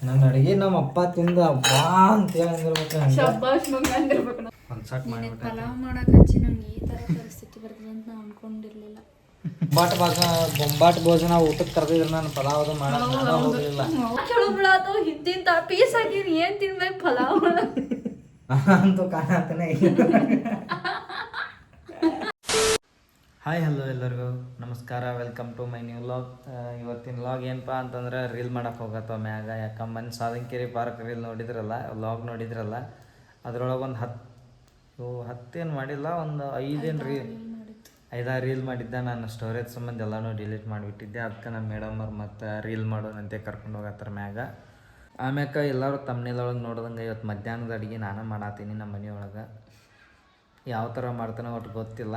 ನನ್ನ ಅಡಿಗೆ ನಮ್ಮ ಅಪ್ಪ ತಿಂದ ಬಾ ಅಂತ ಹೇಳಿರ್ಬೇಕು. ಶಬ್ಬಾಷ್ ಮಗ ಅಂದಿರ್ಬೇಕು. ಒಂದು ಸಟ್ ಮಾಡಿಬಿಟ್ಟೆ. ಪಲಾವ್ ಮಾಡಕ್ಕೆ ಹಚ್ಚಿ ನಂಗೆ ಈ ಥರ ಪರಿಸ್ಥಿತಿ ಬರ್ತದೆ ಅಂತ ನಾವು ಅನ್ಕೊಂಡಿರ್ಲಿಲ್ಲ. ಬೊಂಬಾಟ್ ಭೋಜನ ಊಟಕ್ಕೆ ಕರೆದಿದ್ರು ನಾನು ಪಲಾವ್ ಮಾಡಕ್ಕೆ ಹೋಗಲಿಲ್ಲ. ಚಲೋ ಬಿಡಾತು ಹಿಂದಿನ ಪೀಸ್ ಹಾಕಿರಿ ಏನು ತಿನ್ಬೇಕು ಪಲಾವ್ ಅಂತೂ ಕಾಣತಾನೆ. ಹಾಯ್ ಹಲೋ ಎಲ್ಲರಿಗೂ ನಮಸ್ಕಾರ, welcome to my new vlog. ಇವತ್ತಿನ ವ್ಲಾಗ್ ಏನಪ್ಪ ಅಂತಂದ್ರೆ ರೀಲ್ ಮಾಡಕ್ಕೆ ಹೋಗತ್ತವ ಮ್ಯಾಗ. ಯಾಕಂದ್ರೆ ಮೊನ್ನೆ ಸಾಧನಕೆರೆ ಪಾರ್ಕ್ ರೀಲ್ ನೋಡಿದ್ರಲ್ಲ, ವ್ಲಾಗ್ ನೋಡಿದ್ರಲ್ಲ, ಅದ್ರೊಳಗೆ ಒಂದು ಹತ್ತೇನು ಮಾಡಿಲ್ಲ, ಒಂದು 5-6 ರೀಲ್ ಮಾಡಿದ್ದೆ. ನಾನು ಸ್ಟೋರೇಜ್ ಸಂಬಂಧ ಎಲ್ಲನೂ ಡಿಲೀಟ್ ಮಾಡಿಬಿಟ್ಟಿದ್ದೆ. ಅದಕ್ಕೆ ನಮ್ಮ ಮೇಡಮ್ ಅವ್ರು ಮತ್ತು ರೀಲ್ ಮಾಡೋದಂತೆ ಕರ್ಕೊಂಡು ಹೋಗತ್ತಾರ ಮ್ಯಾಗ. ಆಮ್ಯಾಕ ಎಲ್ಲರೂ ತಮ್ಮನೇಲೊಳಗೆ ನೋಡ್ದಂಗೆ ಇವತ್ತು ಮಧ್ಯಾಹ್ನದ ಅಡುಗೆ ನಾನು ಮಾಡತ್ತೀನಿ ನಮ್ಮ ಮನೆಯೊಳಗೆ. ಯಾವ ಥರ ಮಾಡ್ತಾನೋ ಒಟ್ಟು ಗೊತ್ತಿಲ್ಲ.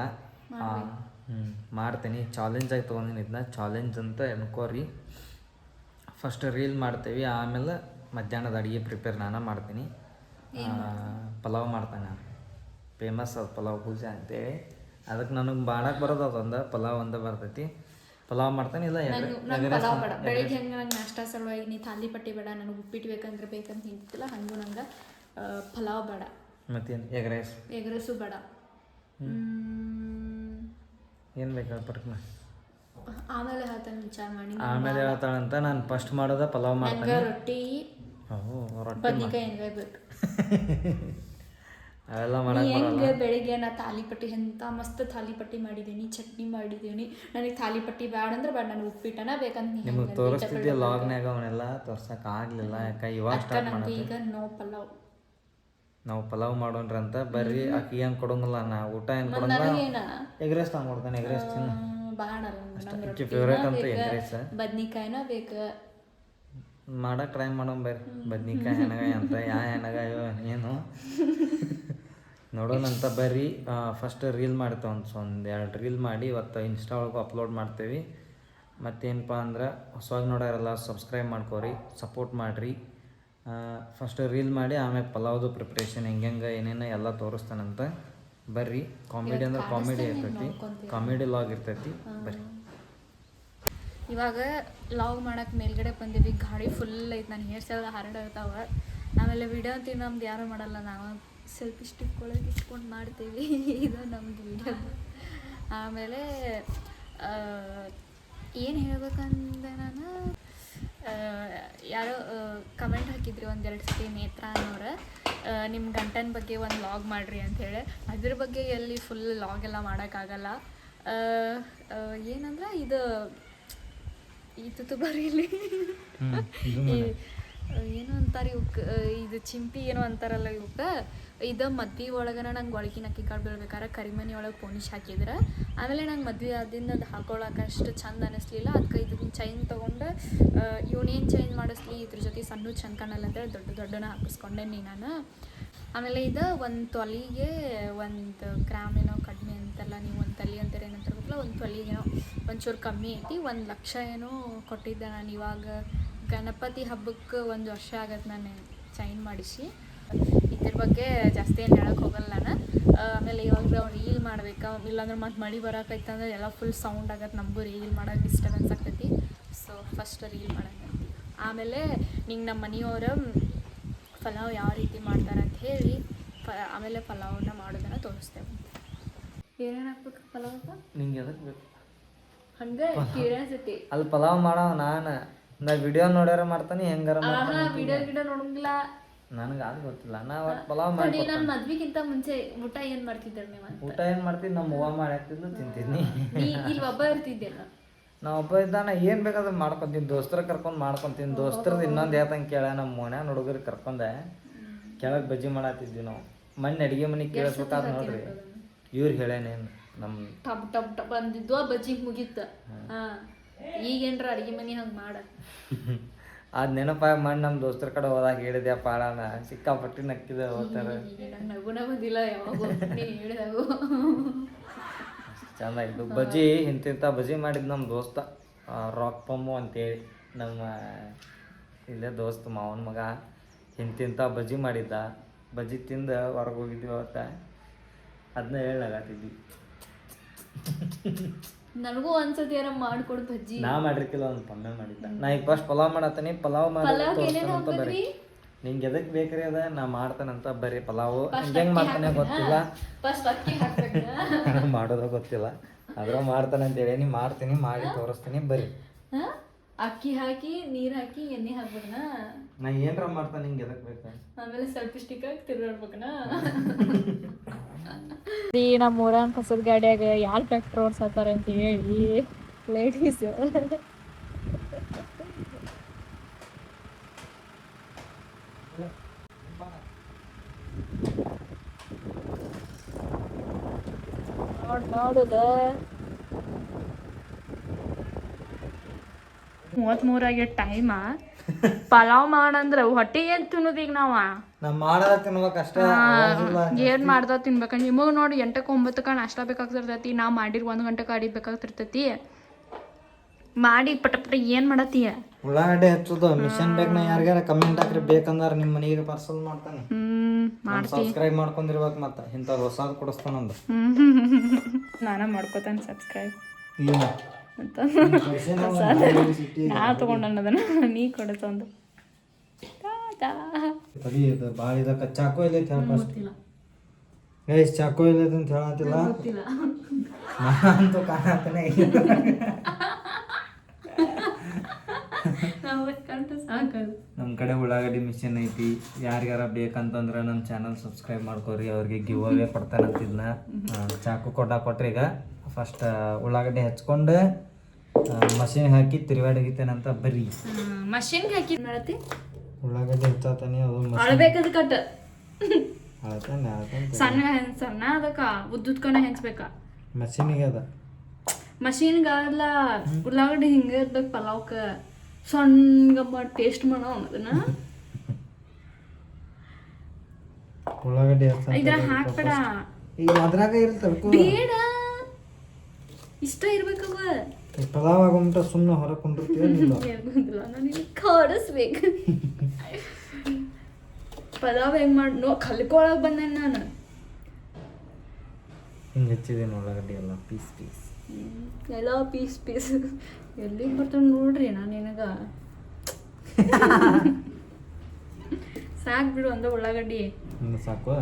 ಮಾಡ್ತೀನಿ. ಚಾಲೆಂಜಾಗಿ ತೊಗೊಂಡಿನಿ ಇದನ್ನ. ಚಾಲೆಂಜ್ ಅಂತ ಅನ್ಕೋರಿ. ಫಸ್ಟ್ ರೀಲ್ ಮಾಡ್ತೀವಿ, ಆಮೇಲೆ ಮಧ್ಯಾಹ್ನದ ಅಡುಗೆ ಪ್ರಿಪೇರ್ ನಾನು ಮಾಡ್ತೀನಿ. ಪಲಾವ್ ಮಾಡ್ತಾನೆ ನಾನು. ಫೇಮಸ್ ಅದು ಪಲಾವ್ ಪೂಜೆ ಅಂತೇಳಿ. ಅದಕ್ಕೆ ನನಗೆ ಮಾಡಕ್ಕೆ ಬರೋದು ಅದೊಂದು ಪಲಾವ್ ಒಂದು ಬರ್ತೈತಿ. ಪಲಾವ್ ಮಾಡ್ತಾನೆ. ಇಲ್ಲ ಬೆಳಿಗ್ಗೆ ಹಂಗೆ ನಂಗೆ ನಾಷ್ಟ ಸಲುವಾಗಿ ನೀ ಥಾಲಿ ಪಟ್ಟಿ ಬೇಡ, ನನಗೆ ಉಪ್ಪಿಟ್ಟು ಬೇಕಂದ್ರೆ ಬೇಕಂತ ನಿಂತಿಲ್ಲ. ಹಂಗೂ ನಂಗೆ ಪಲಾವ್ ಬೇಡ. ಮತ್ತೇನು ಎಗ್ ರೈಸು ಬೇಡ. ಏನು ಬೇಕಾದ್ರೆ ಪರ್ಕ್ನ ಆಮೇಲೆ ಹೇಳ್ತಾನೆ ವಿಚಾರ ಮಾಡಿ. ಆಮೇಲೆ ಹೇಳ್ತಾಳಂತ. ನಾನು ಫಸ್ಟ್ ಮಾಡೋದ ಪಲಾವ್ ಮಾಡ್ತಾನೆ. ರೊಟ್ಟಿ ಬದ್ನಿಕಾಯಿ ಎಣ್ಗಾಯಿ ಬೇಕು. ಅವೆಲ್ಲ ಮಾಡಕ್ಕೆ ಹೆಂಗೆ ಬೆಳಿಗ್ಗೆ ನಾ ತಾಲಿಪಟ್ಟಿ ಎಂತ ಮಸ್ತ್ ತಾಲಿಪಟ್ಟಿ ಮಾಡಿದ್ದೀನಿ, ಚಟ್ನಿ ಮಾಡಿದ್ದೀನಿ. ನನಗೆ ತಾಲಿಪಟ್ಟಿ ಬೇಡ ಅಂದ್ರೆ ಬೇಡ, ನನಗೆ ಉಪ್ಪಿಟ್ಟನ ಬೇಕಂತ ನಿಮಗೆ ತೋರಿಸ್ತಿದ್ದೆ ಲಾಗ್ನಾಗ. ಅವನ್ನೆಲ್ಲ ತೋರ್ಸಕ್ಕೆ ಆಗಲಿಲ್ಲ. ಯಾಕೆ ಇವಾಗ ಸ್ಟಾರ್ಟ್ ಮಾಡೋದು. ಈಗ ನಾವು ಪಲಾವ್ ಮಾಡೋಣ್ರಂತ. ಬರ್ರಿ ಆಕಿ ಏನು ಕೊಡೋಂಗಿಲ್ಲ, ನಾ ಊಟ ಏನು ಕೊಡೋಂಗಿಲ್ಲ. ಎಗ್ ರೈಸ್ ತಗೊಂಡ್ಕೊಡ್ತಾನೆ. ಎಗ್ ರೈಸ್ ತಿನ್ನ ಬೇಡ, ಫೇವ್ರೇಟ್ ಅಂತ ಎಗ್ ರೈಸ್. ಬದ್ನಿಕಾಯಿನ ಬೇಕು ಮಾಡಕ್ಕೆ ಟ್ರೈ ಮಾಡೋಣ ಬರ್ರಿ. ಬದ್ನಿಕಾಯಿ ಹೆಣಗಾಯಿ ಅಂತ ಹೆಣಗಾಯಿ ಏನು ನೋಡೋಣಂತ ಬರ್ರಿ. ಫಸ್ಟ್ ರೀಲ್ ಮಾಡ್ತೇವೆ. ಒಂದು 2 ರೀಲ್ ಮಾಡಿ ಇವತ್ತು ಇನ್ಸ್ಟಾ ಒಳಗೆ ಅಪ್ಲೋಡ್ ಮಾಡ್ತೇವೆ. ಮತ್ತೇನಪ್ಪ ಅಂದ್ರೆ ಹೊಸವಾಗಿ ನೋಡೋರೆಲ್ಲ ಸಬ್ಸ್ಕ್ರೈಬ್ ಮಾಡ್ಕೋರಿ, ಸಪೋರ್ಟ್ ಮಾಡಿರಿ. ಫಸ್ಟ್ ರೀಲ್ ಮಾಡಿ ಆಮ್ಯಾಗ ಪಲಾವ್ದು ಪ್ರಿಪ್ರೇಷನ್ ಹೆಂಗೆ ಏನೇನು ಎಲ್ಲ ತೋರಿಸ್ತಾನಂತ. ಬರ್ರಿ. ಕಾಮಿಡಿ ಅಂದ್ರೆ ಕಾಮಿಡಿ ಇರ್ತೈತಿ, ಕಾಮಿಡಿ ಲಾಗ್ ಇರ್ತೈತಿ. ಬರ್ರಿ. ಇವಾಗ ಲಾಗ್ ಮಾಡಕ್ಕೆ ಮೇಲ್ಗಡೆ ಬಂದೀವಿ. ಗಾಡಿ ಫುಲ್ ಐತೆ. ನಾನು ಹೇರ್ಸ್ ಎಲ್ಲ ಹರಡಿರ್ತಾವೆ. ಆಮೇಲೆ ವಿಡಿಯೋ ಅಂತೀವಿ ನಮ್ದು ಯಾರೂ ಮಾಡಲ್ಲ. ನಾವು ಸೆಲ್ಫಿ ಸ್ಟಿಕ್ ಒಳಗೆ ಇಟ್ಕೊಂಡು ಮಾಡ್ತೀವಿ. ಇದು ನಮ್ಮದು ವಿಡಿಯೋ. ಆಮೇಲೆ ಏನು ಹೇಳ್ಬೇಕಂದ್ರೆ, ನಾನು ಯಾರೋ ಕಮೆಂಟ್ ಹಾಕಿದ್ರಿ 1-2 ಸತಿ, ನೇತ್ರ ಅನ್ನೋರು, ನಿಮ್ಮ ಗಂಟನ ಬಗ್ಗೆ ಒಂದು ಲಾಗ್ ಮಾಡಿರಿ ಅಂಥೇಳಿ. ಅದ್ರ ಬಗ್ಗೆ ಎಲ್ಲಿ ಫುಲ್ ಲಾಗ್ ಎಲ್ಲ ಮಾಡೋಕ್ಕಾಗಲ್ಲ. ಏನಂದ್ರೆ ಇದು ಬರೀಲಿ ಏನೋ ಅಂತಾರೆ ಇವಕ್ಕೆ, ಇದು ಚಿಂಪಿ ಏನೋ ಅಂತಾರಲ್ಲ ಇವಕ್ಕೆ. ಇದು ಮದ್ವೆ ಒಳಗನ ನಂಗೆ ಒಳಗಿನ ಅಕ್ಕಿ ಕಾಳು ಬೀಳ್ಬೇಕಾದ್ರೆ ಕರಿಮನಿ ಒಳಗೆ ಪೋಣಿಶ್ ಹಾಕಿದ್ರೆ, ಆಮೇಲೆ ನಂಗೆ ಮದ್ವೆ ಆದಿಂದ ಅದು ಹಾಕೊಳ್ಳೋಕೆ ಅಷ್ಟು ಚಂದ ಅನ್ನಿಸ್ಲಿಲ್ಲ. ಅದಕ್ಕೆ ಇದನ್ನ ಚೈನ್ ತೊಗೊಂಡು ಇವನೇನು ಚೈನ್ ಮಾಡಿಸ್ಲಿ, ಇದ್ರ ಜೊತೆ ಸಣ್ಣ ಚಂದ ಕಾಣಲ್ಲ ಅಂತೇಳಿ ದೊಡ್ಡನ ಹಾಕಿಸ್ಕೊಂಡೇನಿ ನಾನು. ಆಮೇಲೆ ಇದು 1 ತೊಲಿಗೆ 1 ಗ್ರಾಮ್ ಏನೋ ಕಡಿಮೆ ಅಂತಲ್ಲ, ನೀವು 1 ತೊಲಿ ಅಂತಾರೆ ಏನಂತಾರೆ ಗೊತ್ತಿಲ್ಲ, 1 ತೊಲಿಗೇನೋ ಒಂಚೂರು ಕಮ್ಮಿ ಐತಿ. 1 ಲಕ್ಷ ಏನೋ ಕೊಟ್ಟಿದ್ದೆ ನಾನು. ಇವಾಗ ಗಣಪತಿ ಹಬ್ಬಕ್ಕೆ 1 ವರ್ಷ ಆಗತ್ತೆ ನಾನು ಚೈನ್ ಮಾಡಿಸಿ. ಇದ್ರ ಬಗ್ಗೆ ಜಾಸ್ತಿ ಏನು ಹೇಳಕ್ಕೆ ಹೋಗಲ್ಲ ನಾನು. ಆಮೇಲೆ ಇವಾಗ ರೀಲ್ ಮಾಡ್ಬೇಕಾ, ಇಲ್ಲಾಂದ್ರೆ ಮತ್ತು ಮಳೆ ಬರೋಕೈತಂದ್ರೆ ಎಲ್ಲ ಫುಲ್ ಸೌಂಡ್ ಆಗತ್ತೆ, ನಮಗೂ ರೀಲ್ ಮಾಡೋಕೆ ಡಿಸ್ಟರ್ಬೆನ್ಸ್ ಆಗ್ತೈತಿ. ಸೊ ಫಸ್ಟ್ ರೀಲ್ ಮಾಡೋಣ. ಆಮೇಲೆ ನಿಂಗೆ ನಮ್ಮ ಮನೆಯವರು ಪಲಾವ್ ಯಾವ ರೀತಿ ಮಾಡ್ತಾರೆ ಅಂತ ಹೇಳಿ ಆಮೇಲೆ ಪಲಾವನ್ನ ಮಾಡೋದನ್ನು ತೋರಿಸ್ತೇವೆ. ಏನೇನು ಹಾಕ್ಬೇಕು ಪಲಾವ್? ನಿಂಗೆ ಎದಕ್ಕೆ ಬೇಕು ಹಂಗೆ ಕ್ಯೂರಿಯಾಸಿಟಿ. ಅಲ್ಲಿ ಪಲಾವ್ ಮಾಡೋ ನಾ ವಿಡಿಯೋ ನೋಡ್ಯಾರ ಮಾಡ್ತಾನೆ. ಹೆಂಗಾರ ವಿಡಿಯೋ ನೋಡಂಗಿಲ್ಲ ನನಗೆ ಅದು ಗೊತ್ತಿಲ್ಲ. ನಾ ಪಲಾವ್ ಮಾಡಿ ನಾನು ಮದ್ವಿಗಿಂತ ಮುಂಚೆ ಊಟ ಏನು ಮಾಡ್ತಿದ್ದೆ ನೀವು? ಊಟ ಏನು ಮಾಡ್ತಿದ್ದು, ನಮ್ಮ ಅವ್ವ ಮಾಡಿ ಹಾಕ್ತಿದ್ದು ತಿಂತಿದ್ನಿ. ಇಲ್ಲಿ ಒಬ್ಬ ಇರ್ತಿದ್ದೆಲ್ಲ. ನಾ ಒಬ್ಬ ಇದ್ದಾನ, ಏನು ಬೇಕಾದ್ರೆ ಮಾಡ್ಕೊತೀನಿ. ದೋಸ್ತರ ಕರ್ಕೊಂಡು ಮಾಡ್ಕೊತೀನಿ. ದೋಸ್ತರದ್ದು ಇನ್ನೊಂದು ಯಾತಂಗೆ ಕೇಳ, ನಮ್ಮ ಮನ್ಯಾಗ ಹುಡುಗರಿಗೆ ಕರ್ಕೊಂಡೆ ಕೆಳಗೆ ಬಜ್ಜಿ ಮಾಡತ್ತಿದ್ವಿ ನಾವು. ಮೊನ್ನೆ ಅಡುಗೆ ಮನೆಗೆ ಕೇಳಿಸ್ಬೇಕಾದ್ರೆ ನೋಡ್ರಿ, ಇವ್ರು ಹೇಳೇನೇನು ನಮ್ಮ ಟಬ್ ಟಬ್ ಟಬ್ ಅಂದಿದ್ವು, ಬಜ್ಜಿ ಮುಗೀತು. ಈಗೇನ್ರ ಅಡುಗೆ ಮನೆ ಹಂಗೆ ಮಾಡ ಅದು ನೆನಪಾಗಿ ಮಾಡಿ ನಮ್ಮ ದೋಸ್ತರ ಕಡೆ ಹೋದಾಗ ಹೇಳಿದೆ ಪಾಳನ ಸಿಕ್ಕಾಪಟ್ಟಿ ನಕ್ಕಿದೆ ಹೋಗ್ತಾರೆ. ನಗುನ ಬಂದಿಲ್ಲ ಯಾವಾಗ ನೀನು ಹೇಳಿದಾಗು. ಚೆನ್ನಾಗಿದ್ದು ಬಜ್ಜಿ. ಇಂತಿಂಥ ಬಜ್ಜಿ ಮಾಡಿದ್ದು ನಮ್ಮ ದೋಸ್ತ ರಾಕ್ ಪಮ್ಮು ಅಂತೇಳಿ, ನಮ್ಮ ಇಲ್ಲೇ ದೋಸ್ತ ಮಾವನ ಮಗ. ಇಂತಿಂಥ ಬಜ್ಜಿ ಮಾಡಿದ್ದ. ಬಜ್ಜಿ ತಿಂದು ಹೊರಗೆ ಹೋಗಿದ್ವಿ ಅವತ್ತ. ಅದನ್ನ ಹೇಳಾಗತ್ತಿದ್ವಿ. ನನಗೂ ಒಂದ್ಸತಿ ಯಾರ ಮಾಡ್ಕೊಡು ಬಜ್ಜಿ. ನಾ ಮಾಡಿರ್ಕಿಲ್ಲ ಒಂದು ಪಮ್ಮೆ ಮಾಡಿದ್ದ. ನಾ ಈಗ ಫಸ್ಟ್ ಪಲಾವ್ ಮಾಡತ್ತೀನಿ. ಪಲಾವ್ ಏನೇನು ಬರ್ರಿ ನಿಂಗೆ ಎದಕ್ ಬೇಕ್ರಿ ಅದ ನಾ ಮಾಡ್ತಾನಂತ ಬರ್ರಿ ಪಲಾವು ಹೆಂಗ್ ಮಾಡ್ತಾನೆ ಗೊತ್ತಿಲ್ಲ. ಫಸ್ಟ್ ಅಕ್ಕಿ ಹಾಕ್ಬೇಕು. ನನಗೆ ಮಾಡೋದು ಗೊತ್ತಿಲ್ಲ, ಅದ್ರ ಮಾಡ್ತಾನೆ ಅಂತ ಹೇಳಿ ಮಾಡ್ತೀನಿ, ಮಾಡಿ ತೋರಿಸ್ತೀನಿ ಬರ್ರಿ. ಅಕ್ಕಿ ಹಾಕಿ ನೀರ್ ಹಾಕಿ ಎಣ್ಣೆ ಹಾಕ್ಬೇಕನ. ನಾ ಏನ್ರ ಮಾಡ್ತಾನೆ ನಿಂಗೆ ಎದಕ್ ಬೇಕು. ಆಮೇಲೆ ಸ್ವಲ್ಪ ಸ್ಟಿಕ್ ಹಾಕಿ ತಿರ್ಗಾಡ್ಬೇಕನ. ನಮ್ಮ ಊರನ್ ಕಸದ ಗಾಡಿಯಾಗ ಯಾರು ಟ್ರ್ಯಾಕ್ಟರ್ ಓಡ್ಸತ್ತಾರ ಅಂತ ಹೇಳಿ ಲೇಡೀಸ್ ನೋಡುದ 33 ಆಗೇ ಟೈಮ. ಪಲಾವ್ ಮಾಡಂದ್ರ ಹೊಟ್ಟೆ ಏನ್ ತಿನ್ನೋದು ಈಗ ನಾವ ಏನ್ ಮಾಡ್ದ ತಿನ್ಬೇಕ. ನಿಮಗ್ ನೋಡಿ 8ಕ್ಕೆ 9ಕ್ಕೆ ನಾಷ್ಟ ಬೇಕಾಗ್ತಿರ್ತೈತಿ. ನಾ ಮಾಡಿರ್ 1 ಗಂಟೆಗೆ ಅಡಿ ಬೇಕಾಗ್ತಿರ್ತೈತಿ. ಮಾಡಿ ಪಟ ಪಟ ಏನ್ ಮಾಡತ್ತೀಯ. ಉಳ್ಳಾಗಡ್ಡೆ ಹಚ್ಚೋದು ಮಿಷನ್ ಬೇಕು. ನಾ ಯಾರಿಗಾರ ಕಮೆಂಟ್ ಹಾಕ್ರಿ ಬೇಕಂದ್ರ ನಿಮ್ಮ ಮನೆಗೆ ಪಾರ್ಸಲ್ ಮಾಡ್ತಾನೆ. ಸಬ್ಸ್ಕ್ರೈಬ್ ಮಾಡ್ಕೊಂಡಿರ್ಬೇಕು. ಮತ್ತೆ ಇಂಥವ್ರು ಹೊಸಾದ್ ಕೊಡಿಸ್ತಾನಂದ ನಾನ ಮಾಡ್ಕೋತಾನೆ ಸಬ್ಸ್ಕ್ರೈಬ್. ನಾ ನಾ ತಗೊಂಡನ್ನದನ್ನ ನೀ ಕೊಡತಂದು ಭಾಳ ಇದಕ್ಕ ಚಾಕು ಇಲ್ಲ ಗೈಸ್, ಚಾಕು ಇಲ್ಲ ಅಂತ ಹೇಳತ್ತಿಲ್ಲ. ನಾನಂತೂ ಕಾಣತಾನೆ ನಮ್ಮ ಕಡೆ ಉಳ್ಳಾಗಡ್ಡಿ ಮಿಷನ್ ಐತಿ. ಯಾರಿಗಾರ ಬೇಕಂತಂದ್ರೆ ನನ್ನ ಚಾನಲ್ ಸಬ್ಸ್ಕ್ರೈಬ್ ಮಾಡ್ಕೋರಿ. ಅವ್ರಿಗೆ ಗಿವ್ ಅವೇ ಕೊಡ್ತಾನಂತಿದ್ನ. ಚಾಕು ಕೊಟ್ರಿ. ಈಗ ಫಸ್ಟ್ ಉಳ್ಳಾಗಡ್ಡಿ ಹಚ್ಕೊಂಡು ಮಷಿನ್ ಹಾಕಿ ತಿರುವಾಡಿಗಿತ್ತೇನಂತ ಬರ್ರಿ. ಮಷಿನ್ ಹಾಕಿ ಮಾಡತ್ತಿ. ಉಳ್ಳಾಗಡ್ಡಿ ಹೆಚ್ಚಾತಾನೆ ಅದು ಅಳಬೇಕದ ಕಟ್ ಅಳತಾನೆ ಸಣ್ಣ ಸಣ್ಣ ಅದಕ್ಕ ಉದ್ದುದ್ಕನ ಹೆಂಚ್ಬೇಕ. ಮಷಿನಿಗೆ ಅದ ಮಷೀನ್ಗಾಗಲ್ಲ. ಉಳ್ಳಾಗಡ್ಡಿ ಹಿಂಗ ಇರ್ಬೇಕು ಪಲಾವ್ಕ ಸಣ್ಣ ಟೇಸ್ಟ್ ಮಾಡೋ ಅದನ್ನ. ಉಳ್ಳಾಗಡ್ಡಿ ಇದ್ರ ಹಾಕ್ಬೇಡ. ಈಗ ಅದ್ರಾಗ ಇರ್ತವೆ ಬೇಡ, ಇಷ್ಟ ಇರ್ಬೇಕವ. ಪಲಾವ್ ಆಗೋಮಟ ಸುಮ್ಮನೆ ಹೊರಗೆ ಕುಂಡಿರ್ತೀವಿಲ್ಲ. ನನಗೆ ಕಡಿಸ್ಬೇಕು. ಪಲಾವ್ ಹೆಂಗ್ ಮಾಡಿ ಕಲ್ಕೊಳಕ್ ಬಂದೆ ನಾನು. ಹಿಂಗೆ ಹಚ್ಚಿದೇನು ಉಳ್ಳಾಗಡ್ಡಿ ಎಲ್ಲ ಪೀಸ್ ಪೀಸ್ ಎಲ್ಲ ಪೀಸ್ ಪೀಸ್ ಎಲ್ಲಿಗೆ ಬರ್ತಾನೆ ನೋಡ್ರಿ. ನಾನು ನಿನಗ ಸಾಕು ಬಿಡು ಅಂದ ಉಳ್ಳಾಗಡ್ಡಿ ಸಾಕು.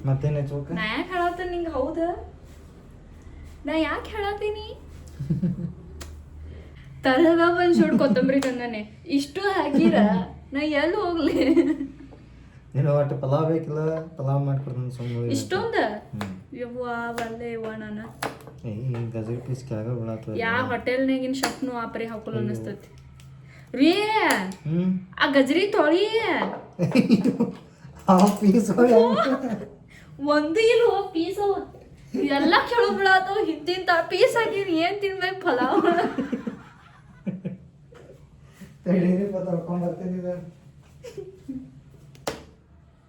ಮತ್ತೇನು ಹಚ್ಬೇಕು. ನಾ ಯಾಕೆ ಹೇಳತ್ತೀನಿ ನಿಂಗೆ? ಹೌದಾ, ನಾ ಯಾಕೆ ಹೇಳತ್ತೀನಿ? ತರಗ ಬಂದು ಸುಡ್ ಕೊತ್ತಂಬರಿ ತಂದಾನೆ. ಇಷ್ಟು ಹಾಕಿರ ನಾ ಎಲ್ಲಿ ಹೋಗ್ಲಿ? ನೀನು ಒಟ್ಟು ಪಲಾವ್ ಬೇಕಿಲ್ಲ, ಪಲಾವ್ ಮಾಡ್ಕೊಡ್ತೀನಿ ಸುಮ್ಮನೆ. ಇಷ್ಟೊಂದ ಯವ್ವ ಬಲ್ಲೆ ಯವ್ವ. ನಾನು ಗಜರಿ ಪೀಸ್ ಕೆಳಗೆ ಉಳ್ಳಾಗ್ತದೆ. ಯಾವ ಹೋಟೆಲ್ನಾಗಿನ ಶಫ್ನು ಆಪರಿ ಹಾಕೋಲ್ಲ ಅನಿಸ್ತೈತಿ ರೀ. ಆ ಗಜರಿ ತೊಳಿ ಪೀಸ್ ಒಂದು ಇಲ್ಲ ಪೀಸ್ ಎಲ್ಲ ಕೆಳಗೆ ಬಿಡಾತವ. ಹಿಂದಿನ ಪೀಸ್ ಹಾಕಿನಿ ಏನ್ ತಿನ್ಬೇಕು ಪಲಾವ್.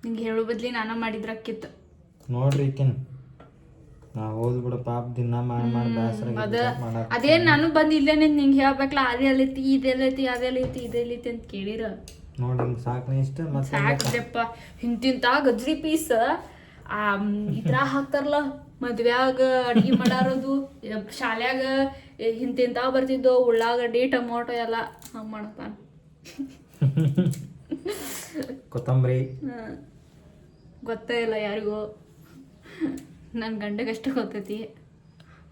ನಿಂಗೆ ಹೇಳೋ ಬದ್ಲಿ ನಾನ ಮಾಡಿದ್ರಕ್ಕಿತ್ತು ನೋಡ್ರಿ. ಈಕಿನ್ ನಾ ಹೋದ್ ಬಿಡ ಪಾಪ ದಿನ ಮಾಡಿ ಬೇಸರ. ಅದೇನ್ ನಾನು ಬಂದ್ ಇಲ್ಲೇನೆ ನಿಂಗೆ ಹೇಳ್ಬೇಕಲ್ಲ. ಅದೆಲ್ಲೈತಿ ಇದೆಲ್ಲೈತಿ ಅದೆಲ್ಲೈತಿ ಇದೆಲ್ಲೈತಿ ಅಂತ ಕೇಳಿರ ನೋಡಿ. ಸಾಕ್ನೆ ಇಷ್ಟ ಸಾಕಪ್ಪ. ಹಿಂತಿಂತ ಗಜ್ರಿ ಪೀಸ್ ಇದ್ರ ಹಾಕ್ತಾರಲ್ಲ ಮದ್ವ್ಯಾಗ ಅಡ್ಗಿ ಮಾಡಾರದು ಶಾಲ್ಯಾಗ ಹಿಂತಿಂತ ಬರ್ತಿದ್ದು ಉಳ್ಳಾಗಡ್ಡಿ ಟೊಮೊಟೊ ಎಲ್ಲ ಹಂಗ್ ಮಾಡ್ತಾನ. ಕೊತ್ತಂಬರಿ ಗೊತ್ತೇ ಇಲ್ಲ ಯಾರಿಗೂ. ನನ್ನ ಗಂಡಗಷ್ಟು ಗೊತ್ತೈತಿ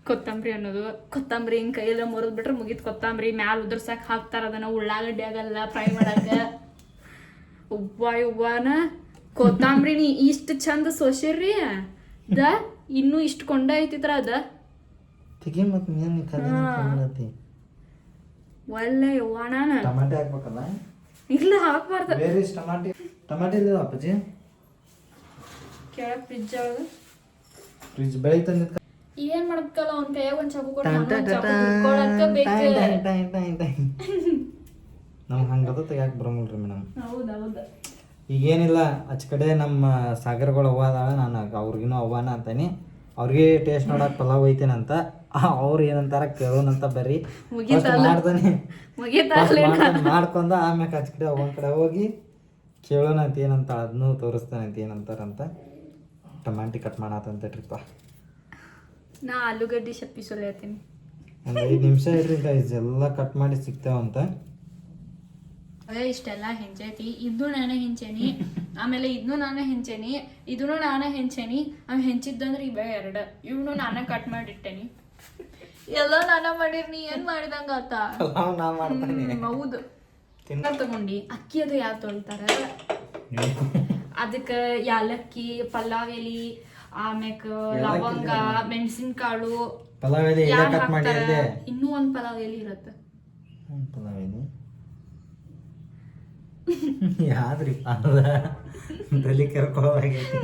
ಕೊತ್ತಂಬರಿ ಅನ್ನೋದು. ಕೊತ್ತಂಬರಿ ಹಿಂಗೆ ಕೈಯೆಲ್ಲ ಮುರಿದ್ ಬಿಟ್ರೆ ಮುಗಿತ್. ಕೊತ್ತಂಬರಿ ಮ್ಯಾಲ ಉದುರ್ಸಾಕ್ ಹಾಕ್ತಾರ ಅದನ್ನ ಉಳ್ಳಾಗಡ್ಡಿ ಆಗಲ್ಲ ಫ್ರೈ ಮಾಡಾಕ. ಉವ್ವಾನ ಕೊತ್ತಂಬರಿ ನೀ ಇಷ್ಟು ಚಂದ ಸೋಸಿರ್ರಿ ದ ಇನ್ನೂ ಇಷ್ಟು ಕೊಂಡ ಐತಿತ್ರ ಅದ ಒಳ್ಳೆ ಯವ್ವಾನ. ಟಮಾಟೆ ಹಾಕ್ಬೇಕಲ್ಲ? ಇಲ್ಲ ಹಾಕ್ಬಾರ್ದ. ಟಮಾಟೆ ಇಲ್ಲ ಅಪ್ಪಾಜಿ ಕೆಳಗೆ ಫ್ರಿಜ್ ಒಳಗೆ. ಫ್ರಿಜ್ ಬೆಳಿಗ್ಗೆ ತಂದಿದ್ದ ಏನ್ ಮಾಡ್ಬೇಕಲ್ಲ ಅವ್ನ ಕೈಯಾಗ ಒಂದ್ ಚಾಕು ಕೊಟ್ಟು ಬೇಕು. ನಮ್ಗೆ ಹಂಗದ ತೆಗ್ಯಾಕೆ ಬರಂಗಿಲ್ರಿ ಮೇಡಮ್. ಹೌದೌದ. ಈಗೇನಿಲ್ಲ ಆಚ ಕಡೆ ನಮ್ಮ ಸಾಗರಗಳು ಅವ್ವ ಅದಾಳ. ನಾನು ಅವ್ರಿಗಿನೂ ಅವ್ವನ ಅಂತಾನೆ. ಅವ್ರಿಗೆ ಟೇಸ್ಟ್ ನೋಡಕ್ ಪಲಾವ್ ಐತೇನಂತ. ಅವ್ರು ಏನಂತಾರ ಕೇಳೋನಂತ ಬರ್ರಿ. ಮಾಡ್ತಾನೆ ಮಾಡ್ಕೊಂಡ ಆಮ್ಯಾಗ ಆಚ ಕಡೆ ಅವ್ವನ ಕಡೆ ಹೋಗಿ ಕೇಳೋಣ ಅಂತ ಏನಂತ ಅದನ್ನೂ ತೋರಿಸ್ತಾನೆ ಅಂತ ಏನಂತಾರಂತ. ಟಮಾಟಿ ಕಟ್ ಮಾಡತ್ತಂತ ಟ್ರಿಪ್ಪ. ನಾ ಆಲೂಗಡ್ಡಿ ಶಪ್ಪಿ ಸೊಲೆ ಹೇಳ್ತೀನಿ. ಒಂದು 5 ನಿಮಿಷ ಇರ್ರಿ ಗೈಸ್, ಎಲ್ಲ ಕಟ್ ಮಾಡಿ ಸಿಗ್ತಾವಂತ. ಅದೇ ಇಷ್ಟೆಲ್ಲ ಹೆಂಚೈತಿ. ಇದು ನಾನೇ ಹೆಂಚೇನಿ, ಆಮೇಲೆ ಇದನ್ನು ನಾನೇ ಹೆಂಚೇನಿ, ಇದನ್ನು ನಾನೇ ಹೆಂಚೇನಿ. ಆಮೇಲೆ ಹೆಂಚಿದ್ದಂದ್ರೆ ಇವೆ 2 ಇವನು ನಾನೇ ಕಟ್ ಮಾಡಿಟ್ಟೇನಿ. ಎಲ್ಲ ನಾನ ಮಾಡಿರ್ನಿ, ಏನ್ ಮಾಡಿದಂಗ ಆತ. ನಾ ಮಾಡ್ತಾನೆ. ಹೌದು. ತಗೊಂಡಿ ಅಕ್ಕಿ ಅದು ಯಾವ ತೊಳಿತಾರ, ಅದಕ್ಕೆ ಯಾಲಕ್ಕಿ, ಪಲಾವ್ ಎಲಿ, ಆಮ್ಯಾಕ ಲವಂಗ, ಮೆಣಸಿನಕಾಳು, ಪಲಾವ್ ಎಲೆ ಕಟ್ ಮಾಡಿ. ಇನ್ನೂ ಒಂದ್ ಪಲಾವ್ ಎಲಿ ಇರತ್ತ. ಪಲಾವ್ ಎಲೆ ಯಾವ್ದ್ರಿ ತಲೆ ಕರ್ಕೊಳ್ಳೋದಾಗೈತಿ.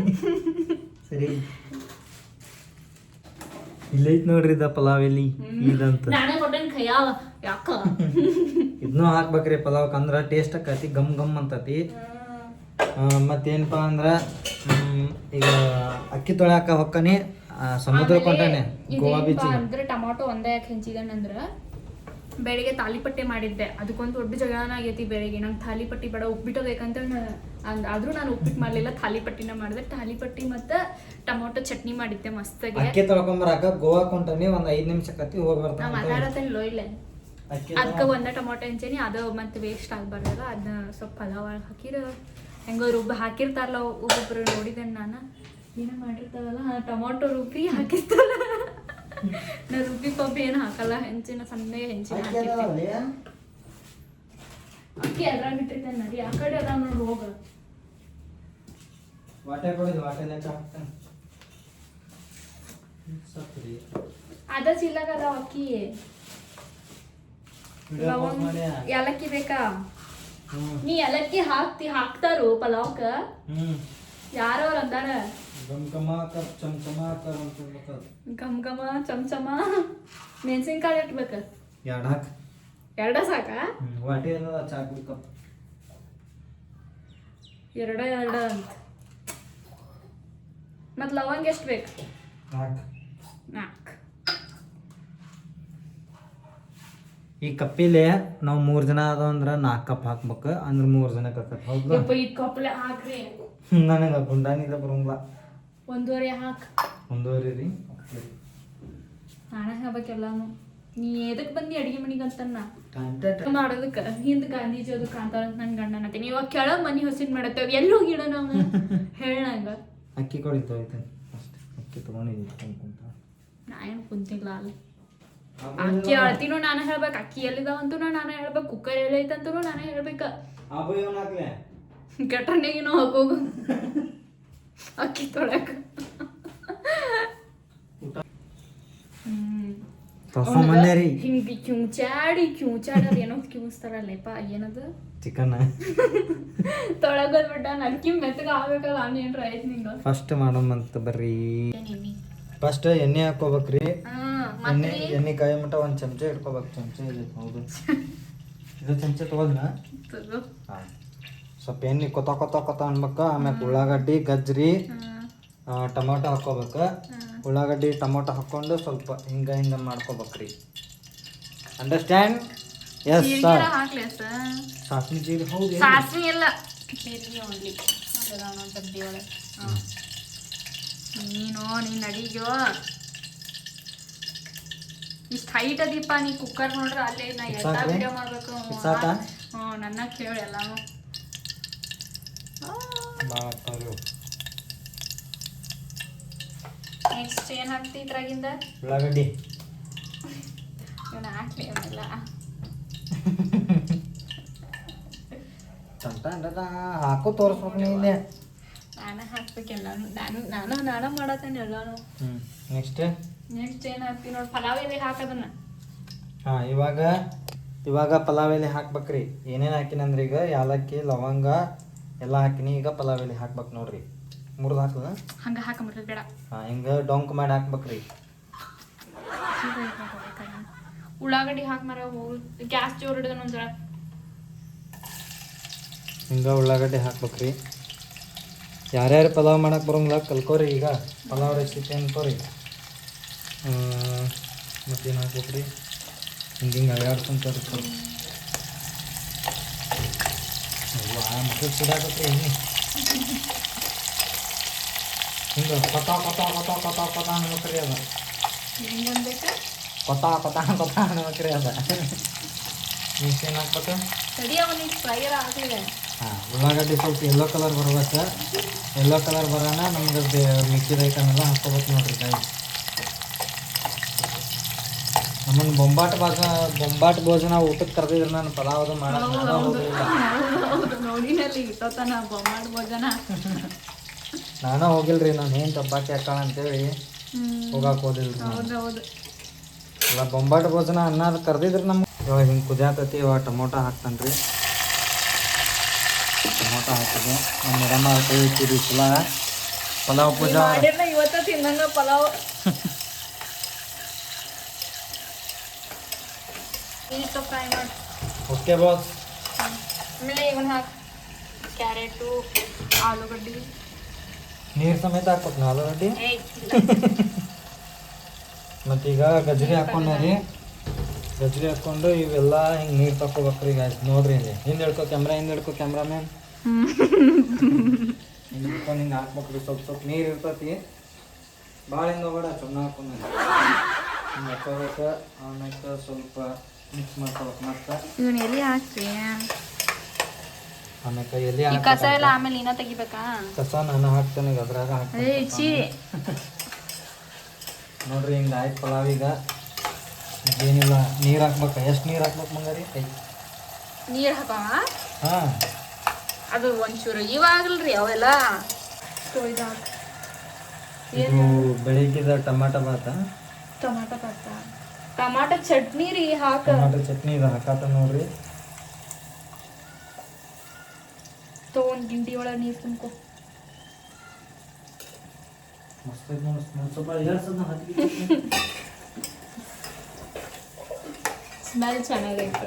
ಸರಿ, ಇಲ್ಲೈತ್ ನೋಡ್ರಿ ಇದ ಪಲಾವ್ ಎಲಿ ಇದಂತ. ನಾನೇ ಕೊಟ್ಟೇನ್ ಕೈಯಾಗ, ಯಾಕ ಇದನ್ನೂ ಹಾಕ್ಬೇಕ್ರಿ ಪಲಾವ್ಕ್, ಅಂದ್ರ ಟೇಸ್ಟ್ ಆಕತಿ, ಗಮ್ ಗಮ್ ಅಂತತಿ. ಮತ್ತೇನಪ್ಪ ಅಂದ್ರ ಈಗ ಅಕ್ಕಿ ತೊಳ್ಯಾಕ ಹೊಕ್ಕನಿ ಸಮುದ್ರ ಕೊಂಡಾನೆ ಗೋವಾ ಬೀಚ್. ಅಂದ್ರೆ ಟೊಮಾಟೊ ಒಂದೇ ಯಾಕೆ ಹೆಂಚಿದಣ್ಣ ಅಂದ್ರ ಬೆಳಿಗ್ಗೆ ತಾಲಿಪಟ್ಟೆ ಮಾಡಿದ್ದೆ, ಅದಕ್ಕೊಂದು ದೊಡ್ಡ ಜಗಳನ ಆಗೈತಿ. ಬೆಳಿಗ್ಗೆ ನಂಗೆ ತಾಲಿಪಟ್ಟಿ ಬೇಡ, ಉಪ್ಪಿಟ್ಟು ಬೇಕಂತ ಆದ್ರೂ ನಾನು ಉಪ್ಪಿಟ್ಟು ಮಾಡ್ಲಿಲ್ಲ, ತಾಲಿಪಟ್ಟಿನ ಮಾಡಿದೆ. ತಾಲಿಪಟ್ಟಿ ಮತ್ತೆ ಟೊಮಾಟೊ ಚಟ್ನಿ ಮಾಡಿದ್ದೆ ಮಸ್ತಾಗಿ. ಅಕ್ಕಿ ತೊಳ್ಕೊಂಬರಾಕ ಗೋವಾ ಕೊಂಟಾನಿ, ಒಂದ್ 5 ನಿಮಿಷ ಕತ್ತಿ ಹೋಗಿ ಬರ್ತಾನೆ. ಮಾತಾಡತ್ತಲ್ಲೋ ಇಲ್ಲ, ಅದಕ್ಕೆ ಒಂದೇ ಟೊಮಾಟೊ ಹೆಂಚೇನಿ, ಅದು ಮತ್ತೆ ವೇಸ್ಟ್ ಆಗ್ಬಾರ್ದಲ್ಲ, ಅದನ್ನ ಸ್ವಲ್ಪ ಪಲಾವ್ ಒಳಗೆ ಹಾಕಿರ ಹೆಂಗೋ ರುಬ್ಬ ಹಾಕಿರ್ತಾರಲ್ಲ ಒಬ್ಬೊಬ್ರು ನೋಡಿದೆ ನಾನು, ಏನ ಮಾಡಿರ್ತಾರಲ್ಲ ಟೊಮಾಟೊ ರುಬ್ಬಿ ಹಾಕಿರ್ತಾರ. ನಾ ರುಬ್ಬಿ ಪಬ್ಬಿ ಏನು ಹಾಕಲ್ಲ, ಹೆಂಚಿನ ಸಣ್ಣಗೆ ಹೆಂಚಿನ ಹಾಕಿರ್ತೀನಿ. ಅಕ್ಕಿ ಅದ್ರಾಗ ಇಟ್ಟಿರ್ತೇನೆ ನಡಿ, ಆ ಕಡೆ ಅದಾವ ನೋಡಿ ಹೋಗ. ವಾಟೆ ಕೊಡಿದ್ ವಾಟೆ ಲೆಕ್ಕ ಹಾಕ್ತಾನೆ. ಅದ ಚಿಲ್ಲಾಗ ಅದಾವ ಅಕ್ಕಿ. ಏಲಕ್ಕಿ ಬೇಕಾ? ನೀ ಏಲಕ್ಕಿ ಹಾಕ್ತಾರು ಪಲಾವ್ಕ? ಯಾರೋ ಅವ್ರ ಅಂದಾರ ಗಮ್ ಘಮ ಚಮಚಮ. ಮೆಣಸಿನ್ಕಾಯಿ ಇಟ್ಬೇಕ? 2 ಹಾಕ. 2 ಸಾಕ? ವಾಟೆ ಎಲ್ಲ ಚಾಕ್ ಕಪ್ 2 ಅಂತ. ಮತ್ ಲವಂಗ ಎಷ್ಟು ಬೇಕು? 4. ಈ ಕಪ್ಪಿಲೆ ನಾವು 3 ಜನ ಅದ ಅಂದ್ರ 4 ಕಪ್ ಹಾಕ್ಬೇಕು, ಅಂದ್ರ 3 ಜನಕ್ಕೆ ಆಕತ್. ಹೌದಾ? ಈ ಕಪ್ಲೆ ಹಾಕ್ರಿ. ನನಗ ಗುಂಡಾನಿದ ಬರಂಗಿಲ್ಲ. 1.5 ಹಾಕ್. 1.5 ರೀ. ನಾನೇ ಹೇಳ್ಬೇಕೆಲ್ಲಾನು. ನೀ ಎದಕ್ ಬಂದಿ ಅಡಿಗೆ ಮನಿಗಂತನ್ನ ಮಾಡೋದಕ್ಕ? ಹಿಂದ್ ಗಾಂಧೀಜಿ ಅದು ಕಾಂತಾರ ನನ್ ಗಂಡನ ಅಂತೀನಿ. ಇವಾಗ ಕೆಳಗ್ ಮನಿ ಹೊಸಿದ್ ಮಾಡತ್ತೇವ್, ಎಲ್ಲಿ ಹೋಗಿಡ ನಾವು ಹೇಳಂಗ. ಅಕ್ಕಿ ಕೊಡಿತ ಅಷ್ಟೇ, ಅಕ್ಕಿ ತಗೊಂಡಿದ್ದೀನಿ. ನಾ ಏನ್ ಕುಂತಿಲ್ಲ ಅಲ್ಲಿ. ಅಕ್ಕಿ ಅಳ್ತಿನೂ ನಾನೇ ಹೇಳ್ಬೇಕು, ಅಕ್ಕಿ ಎಲ್ಲಿದಾವಂತೂ ನಾನೇ ಹೇಳ್ಬೇಕು, ಕುಕ್ಕರ್ ಎಲ್ಲ ಐತಂತೂ ನಾನೇ ಹೇಳ್ಬೇಕ. ಕೆಟ್ಟನೆಗಿನೂ ಹಾಕೋಗು ಅಕ್ಕಿ ತೊಳಕ. ಹಿಂಗೆ ಕಿಂಚಾಡಿ ಏನೋ ಕಿಂಚ್ತಾರಲ್ಲಪ್ಪ, ಏನದು ಚಿಕನ್ ತೊಳಗೋದ್ ಬಿಟ್ಟ ಅಕ್ಕಿ ಮೆತ್ತಗ ಆಗ್ಬೇಕಲ್ಲ, ಏನ್ರ ಆಯ್ತು ನಿಂಗ. ಫಸ್ಟ್ ಮಾಡೋಮಂತ ಬರ್ರಿ. ಫಸ್ಟ್ ಎಣ್ಣೆ ಹಾಕೋಬೇಕ್ರಿ. ಎಣ್ಣೆ ಕಾಯಿ ಮಟ್ಟ 1 ಚಮಚ ಇಟ್ಕೋಬೇಕು. ಚಮಚ ಇದೆ, ಹೌದು. ಇದು ಚಮಚ ತಗೋದ್ನ ಸ್ವಲ್ಪ ಎಣ್ಣೆ ಕೊತ ಅನ್ಬೇಕು. ಆಮ್ಯಾಗ ಉಳ್ಳಾಗಡ್ಡಿ, ಗಜ್ರಿ, ಟೊಮಾಟೊ ಹಾಕೋಬೇಕು. ಉಳ್ಳಾಗಡ್ಡಿ ಟೊಮಾಟೊ ಹಾಕೊಂಡು ಸ್ವಲ್ಪ ಹಿಂಗ ಮಾಡ್ಕೋಬೇಕ್ರಿ. ಅಂಡರ್ಸ್ಟ್ಯಾಂಡ್? Yes sir. ಸಾಸಿವೆ ಜೀರಿಗೆ? ಹೌದು, ಸಾಸಿವೆ ಎಲ್ಲ ಜೀರಿಗೆ ಓನ್ಲಿ. ಡಬ್ಬಿ ಒಳಗೆ ನೀನ್ ಅಡಿಗೆ ಇಷ್ಟು ಹೈಟ್ ಅದೀಪ. ನೀ ಕುಕ್ಕರ್ ನೋಡ್ರೆ ಅಲ್ಲೇ ನಾ ಎಲ್ಲ ವಿಡಿಯೋ ಮಾಡ್ಬೇಕು. ನನ್ನ ಕೇಳಿ ಎಲ್ಲಾನು ನೆಕ್ಸ್ಟ್ ಏನ್ ಹಾಕ್ತಿ ಇದ್ರಾಗಿಂದ? ಉಳ್ಳಾಗಡ್ಡಿ. ಇವನ್ನ ಹಾಕ್ಲಿ ಅವನ್ನೆಲ್ಲ ಹಾಕೋ ತೋರಿಸ್ಬೇಕು ನೀನೆ. ನಾನು ಹಾಕ್ಬೇಕೆಲ್ಲಾನು, ನಾನು ಮಾಡತ್ತೇನೆ ಎಲ್ಲಾನು. ನೆಕ್ಸ್ಟ್ ಏನ್ ಹಾಕ್ತಿ ನೋಡಿ? ಪಲಾವ್ ಎಲೆ ಹಾಕದನ್ನ. ಇವಾಗ ಪಲಾವ್ ಎಲೆ ಹಾಕ್ಬೇಕ್ರಿ. ಏನೇನು ಹಾಕಿನಂದ್ರೆ ಈಗ ಯಾಲಕ್ಕಿ, ಲವಂಗ ಎಲ್ಲ ಹಾಕಿನಿ. ಈಗ ಪಲಾವ್ ಎಲೆ ಹಾಕ್ಬೇಕು ನೋಡ್ರಿ. 3 ಹಾಕದ ಹಂಗ ಹಾಕಂಬಿಡ್ರಿ ಬೇಡ. ಹಿಂಗ ಡೊಂಕ್ ಮಾಡಿ ಹಾಕ್ಬೇಕ್ರಿ. ಉಳ್ಳಾಗಡ್ಡಿ ಹಾಕಿ ಮರ ಗ್ಯಾಸ್ ಜೋರ್ ಹಿಡಿದ ಒಂದ್ಸಲ ಹಿಂಗ ಉಳ್ಳಾಗಡ್ಡಿ ಹಾಕ್ಬೇಕ್ರಿ. ಯಾರ್ಯಾರು ಪಲಾವ್ ಮಾಡಕ್ಕೆ ಬರೋಂಗಿಲ್ಲ ಕಲ್ಕೋರಿ. ಈಗ ಪಲಾವ್ ರೆಸಿಪಿ ಅನ್ಕೋರಿ. ಮತ್ತೇನು ಹಾಕ್ಬೇಕ್ರಿ? ಹಿಂಗೆ ಅಳ್ಳಾಡ್ಕೊಂತ ಮಕ್ಕಳು ಸುಡಾಕತ್ರಿ ಎಣ್ಣೆ ಹಿಂಗೆ ಕೊತ ಅನ್ಬೇಕ್ರಿ. ಅದು ಹೆಂಗೆ ಅನ್ಬೇಕು? ಕೊತ್ತಾ ಕೊತ್ತಾ ಕೊತ್ತಾ ಅನ್ನೋಕ್ರಿ ಅದ ನೆಕ್ಸ್ಟ್ ಏನು ಹಾಕ್ಬೇಕು? ಸರಿ ಅವನಿಗೆ ಫ್ರೈಯರ್ ಆಗಲಿಲ್ಲ. ಹಾಂ, ಉಳ್ಳಾಗಡ್ಡಿ ಸ್ವಲ್ಪ ಎಲ್ಲೋ ಕಲರ್ ಬರ್ಬೇಕು. ಎಲ್ಲೋ ಕಲರ್ ಬರೋಣ ನಮ್ಗೆ ಮಿಕ್ಕಿದ ಐಟಮ್ ಎಲ್ಲ ಹಾಕ್ಕೋಬೇಕು ನೋಡ್ರಿ ಗಾಯ್ಸ್. ನಮ್ಮನ್ನು ಬೊಂಬಾಟ್ ಭೋಜನ ಊಟಕ್ಕೆ ಕರೆದಿದ್ರು ನಾನು ಪಲಾವ್ ಮಾಡಕ್ಕೆ ನೋಡಿನಲ್ಲಿ ಇಟ್ಟೋತನ ಬೊಂಬಾಟ್ ಭೋಜನ. ನಾನೇ ಹೋಗಿಲ್ರಿ, ನಾನು ಏನು ತಪ್ಪಾಕಿ ಹಾಕೋಣ ಅಂತೇಳಿ ಹೋಗಕ್ಕೆ ಹೋದಿಲ್ರಿ. ಹೌದು ಎಲ್ಲ ಬೊಂಬಾಟ್ ಭೋಜನ ಅನ್ನಾರು ಕರೆದಿದ್ರು ನಮ್ಗೆ. ಇವಾಗ ಹಿಂಗೆ ಕುದಿಯಾಕತ್ತಿ. ಇವಾಗ ಟೊಮೊಟೊ ಹಾಕ್ತಾನೆ ರೀ. ಟೊಮೊಟೊ ಹಾಕಿದೆ. ನಮ್ಮ ಮೇಡಮ್ ಕೈ ಇಟ್ಟಿರಿ ಪಲಾವ್ ಪೂಜಾ ಇವತ್ತ ತಿನ್ನಂಗ ಪಲಾವ್. ಇಷ್ಟು ಫ್ರೈ ಮಾಡಿ. Okay boss. ಆಮೇಲೆ ಇವನ್ ಹಾಕಿ ಕ್ಯಾರೆಟು, ಆಲೂಗಡ್ಡಿ, ನೀರು ಸಮೇತ ಹಾಕ್ಬೇಕು ನಾ ಆಲೂಗಡ್ಡಿ. ಮತ್ತೀಗ ಗಜ್ರಿ ಹಾಕೊಂಡ್ರಿ. ಗಜ್ರಿ ಹಾಕ್ಕೊಂಡು ಇವೆಲ್ಲ ಹಿಂಗೆ ನೀರು ತಕ್ಕೋಬೇಕ್ರಿ ಗಾಯ್ಸ್. ನೋಡ್ರಿ ಇಲ್ಲಿ ಹಿಂದೆ ಹಿಡ್ಕೊ ಕ್ಯಾಮ್ರಾಮ್ಯಾನ್ ಹಿಂಗೆ ಹಿಡ್ಕೊಂಡು ಹಿಂಗೆ ಹಾಕ್ಬೇಕ್ರಿ. ಸ್ವಲ್ಪ ನೀರು ಇರ್ತೈತಿ, ಭಾಳ ಹಿಂಗೆ ಹೋಗ್ಬೇಡ. ಸುಮ್ಮನೆ ಹಾಕೊಂಡು ಹಿಂಗೆ ಹಾಕೋಬೇಕು. ಆಮ್ಯಾಕೆ ಸ್ವಲ್ಪ ಮಿಕ್ಸ್ ಮಾಡ್ಕೋಬೇಕು. ಮತ್ತೆ ಇವನ್ ಎಲ್ಲಿ ಹಾಕ್ತಿ? ಆಮ್ಯಾಕೆ ಎಲ್ಲಿ ಕಸ ಎಲ್ಲ ಆಮೇಲೆ ನೀನ ತೆಗಿಬೇಕಾ? ಕಸ ನಾನು ಹಾಕ್ತೇನೆ, ಅದ್ರಾಗ ಹಾಕ್ತೀನಿ. ನೋಡ್ರಿ ಹಿಂಗೆ ಆಯ್ತು ಪಲಾವ್. ಈಗ ಏನಿಲ್ಲ, ನೀರು ಹಾಕ್ಬೇಕು. ಎಷ್ಟು ನೀರು ಹಾಕ್ಬೇಕು ಮಂಗಾರಿ? ನೀರು ಹಾಕವ? ಹಾಂ, ಅದು ಒಂಚೂರು ಇವಾಗಲ್ರಿ ಅವೆಲ್ಲ. ಇದು ಬೆಳಿಗ್ಗೆದ ಟಮಾಟೊ ಬಾತ, ಟೊಮಾಟೊ ಪಾತ, ಟಮಾಟೊ ಚಟ್ನಿ ರೀ ಹಾಕ. ಟಮಾಟೊ ಚಟ್ನಿ ಇದು ಹಾಕಾತ ನೋಡ್ರಿ. ಒಂದು ಗಿಂಡಿ ಒಳಗೆ ನೀರು ತುಂಬ್ಕೊ. ಮಸ್ತ್ ನೋಡಿ, ಸ್ವಲ್ಪ ಹೇಳ್ಸೋದು ಹಾಕಿ. ಸ್ಮೆಲ್ ಚೆನ್ನಾಗೈತೆ.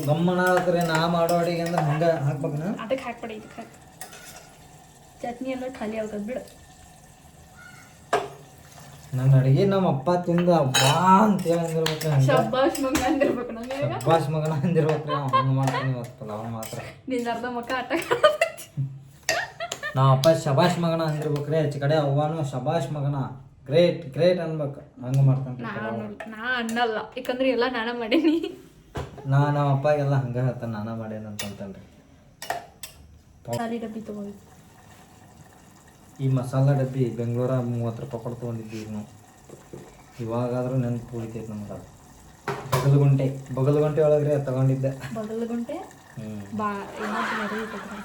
ಗಮ್ಮನ ಹಾಕ್ರಿ. ನಾ ಮಾಡೋ ಅಡಿಗೆ ಅಂದ್ರೆ ಹಂಗೆ ಹಾಕ್ಬೇಕನ. ಅದಕ್ಕೆ ಹಾಕ್ಬೇಡಿ, ಇದಕ್ಕೆ ಹಾಕಿ. ಚಟ್ನಿ ಎಲ್ಲ ಖಾಲಿ ಆಗೋದು ಬಿಡು. ನನ್ನ ಅಡಿಗೆ ನಮ್ಮ ಅಪ್ಪ ತಿಂದು ಅಬ್ಬಾ ಅಂತೇಳಿ ಅಂದಿರ್ಬೇಕು. ಶಬ್ಬಾಷ್ ಮಗನ ಅಂದಿರ್ಬೇಕು. ನಂಗೆ ಶಬ್ಬಾಷ್ ಮಗನ ಅಂದಿರ್ಬೇಕ್ರಿ. ಹಂಗೆ ಮಾಡ್ತೀನಿ ಇವತ್ತಲ್ಲ ಅವ್ನು ಮಾತ್ರ. ನಿನ್ನ ಅರ್ಧ ಮಕ್ಕ ಆಟ. ನಮ್ಮ ಅಪ್ಪ ಶಬಾಷ್ ಮಗನ ಅಂದಿರ್ಬೇಕ್ರಿ. ಹೆಚ್ಚು ಕಡೆ ಅವ್ವನು ಶಬಾಷ್ ಮಗನ, ಗ್ರೇಟ್ ಗ್ರೇಟ್ ಅನ್ಬೇಕು. ಹಂಗೆ ಮಾಡ್ತಾನೆ. ನಾ ಅನ್ನಲ್ಲ, ಯಾಕಂದ್ರೆ ಎಲ್ಲ ನಾನ ಮಾಡೀನಿ. ನಮ್ಮ ಅಪ್ಪಗೆಲ್ಲ ಹಂಗೆ ಹೇಳ್ತಾನೆ, ನಾನ ಮಾಡೇನಂತಂತೇನ್ರಿ. ಖಾಲಿ ಡಬ್ಬಿ ತಗೋಳಿ. ಈ ಮಸಾಲ ಡಬ್ಬಿ ಬೆಂಗಳೂರ 30 ರೂಪಾಯಿ ಕೊಟ್ಟು ತೊಗೊಂಡಿದ್ದೀವಿ ನಾವು. ಇವಾಗಾದ್ರೂ ನೆನಪು ಉಳಿತೈತೆ ನಮ್ಗೆ. ಬಗಲಗುಂಟೆ ಒಳಗ್ರಿ ತಗೊಂಡಿದ್ದೆ. ಬಗಲಗುಂಟೆ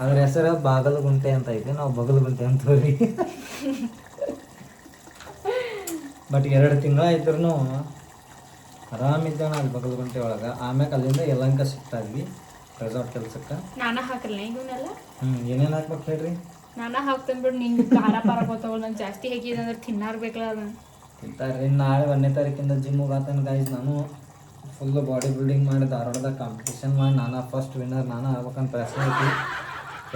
ಅದ್ರ ಹೆಸರು ಬಾಗಲಗುಂಟೆ ಅಂತ ಐತೆ, ನಾವು ಬಗಲಗುಂಟೆ ಅಂತೀವಿ. ಬಟ್ 2 ತಿಂಗಳ ಇದ್ರೂ ಆರಾಮಿದ್ದ ಅಲ್ಲಿ ಬಗಲಗುಂಟೆ ಒಳಗೆ. ಆಮ್ಯಾಗ ಅಲ್ಲಿಂದ ಯಲಹಂಕ ಸಿಗ್ತಾ ಇದ್ವಿ ರೆಸಾರ್ಟ್ ಕೆಲ್ಸಕ್ಕೆ. ನಾನ ಹಾಕಲ್ಲ ಇವನ್ನೆಲ್ಲ. ಏನೇನು ಹಾಕ್ಬೇಕು ಹೇಳ್ರಿ? ನಾನ ಹಾಕ್ತೇನೆ ಬಿಡು. ನಿಂಗೆ ಖಾರ ಪಾರ ಗೊತ್ತಾಗಲ್ಲ. ನಾನು ಜಾಸ್ತಿ ಹಾಕಿದೆ ಅಂದ್ರೆ ತಿನ್ನಾರ್ಬೇಕಲ್ಲ ಅದನ್ನ. ತಿಂತಾರ್ರಿ. ನಾಳೆ 1ನೇ ತಾರೀಕಿಂದ ಜಿಮ್ಗೆ ಹಾಕ್ತಾನೆ ಗಾಯ್ಸ್. ನಾನು ಫುಲ್ಲು ಬಾಡಿ ಬಿಲ್ಡಿಂಗ್ ಮಾಡಿ ಧಾರವಾಡದಾಗ ಕಾಂಪಿಟೇಷನ್ ಮಾಡಿ ನಾನು ಫಸ್ಟ್ ವಿನ್ನರ್ ನಾನು ಆಗ್ಬೇಕಂತ ಪ್ರಶ್ನೆ ಐತಿ.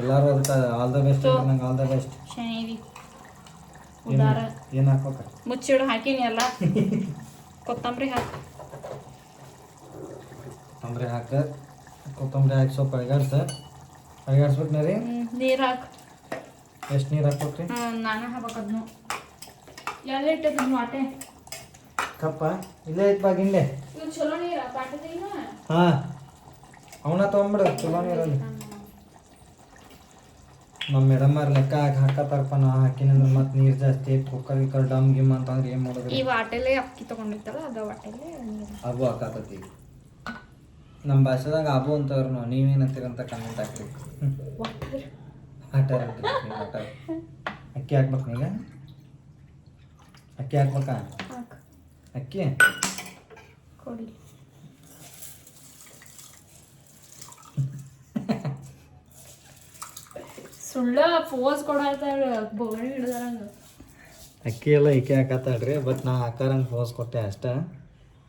ಎಲ್ಲರೂ ಅದಕ್ಕೆ ಆಲ್ ದ ಬೆಸ್ಟ್. ನಂಗೆ ಆಲ್ ದ ಬೆಸ್ಟ್. ಏನು ಹಾಕ್ಬೇಕ? ಮುಚ್ಚಿಡು ಹಾಕಿನಿ ಎಲ್ಲ. ಕೊತ್ತಂಬರಿ ಹಾಕಿ. ಕೊತ್ತಂಬರಿ ಹಾಕಿ ಸ್ವಲ್ಪ ಅಳಿಗಾಡ್ಸ್ಬೇಕು ರೀ. ನೀರು ಹಾಕಿ. ಎಷ್ಟು ನೀರು ಹಾಕ್ಬೇಕ್ರಿ? ನಾನು ಹಾಕ್ಬೇಕದ್ನು. ಎಲ್ಲ ಇಟ್ಟದನ್ನು ಆಟೆ ಕಪ್ಪ ಇಲ್ಲೇ ಐತ್ ಬಾ ಗಿಂಡೆ. ಇವು ಚಲೋ ನೀರ ಪಾಟದೀನ. ಹಾಂ, ಅವನ್ನ ತೊಗೊಂಬಿಡು ಚಲೋ ನೀರಲ್ಲಿ. ನಮ್ಮ ಮೇಡಮ್ಮಾರು ಲೆಕ್ಕ ಹಾಕತ್ತಾರಪ್ಪ. ನಾ ಹಾಕಿನಂದ್ರೆ ಮತ್ತೆ ನೀರು ಜಾಸ್ತಿ ಐತಿ, ಕುಕ್ಕರ್ ಡಮ್ ಗಿಮ್ ಅಂತಂದ್ರೆ ಏನು ಮಾಡೋದು? ಈ ವಾಟೆಲೆ ಅಕ್ಕಿ ತೊಗೊಂಡಿತ್ತಲ್ಲ ಅದು ವಾಟೆಲೆ ಅಬು ಹಾಕತ್ತತಿ. ನಮ್ಮ ಭಾಷೆದಾಗ ಅಬು ಅಂತವ್ರು ನಾವು. ನೀವೇನಂತೀರಂತ ಕಮೆಂಟ್ ಹಾಕ್ರಿ. ವಾಟರ್ ಅಕ್ಕಿ ಹಾಕ್ಬೇಕು. ಈಗ ಅಕ್ಕಿ ಹಾಕ್ಬೇಕಾ? ಅಕ್ಕಿ ಕೊಡಿ. ಸುಳ್ಳ ಪೋಸ್ ಕೊಡಾತಾಳ ಬೋಗಣಿ ಹಿಡ್ದಾರಂಗ. ಅಕ್ಕಿ ಎಲ್ಲ ಈಕೆ ಹಾಕತ್ತಾಳ್ರಿ. ಬಟ್ ನಾ ಹಾಕಾರಂಗೆ ಪೋಸ್ ಕೊಟ್ಟೆ ಅಷ್ಟೇ.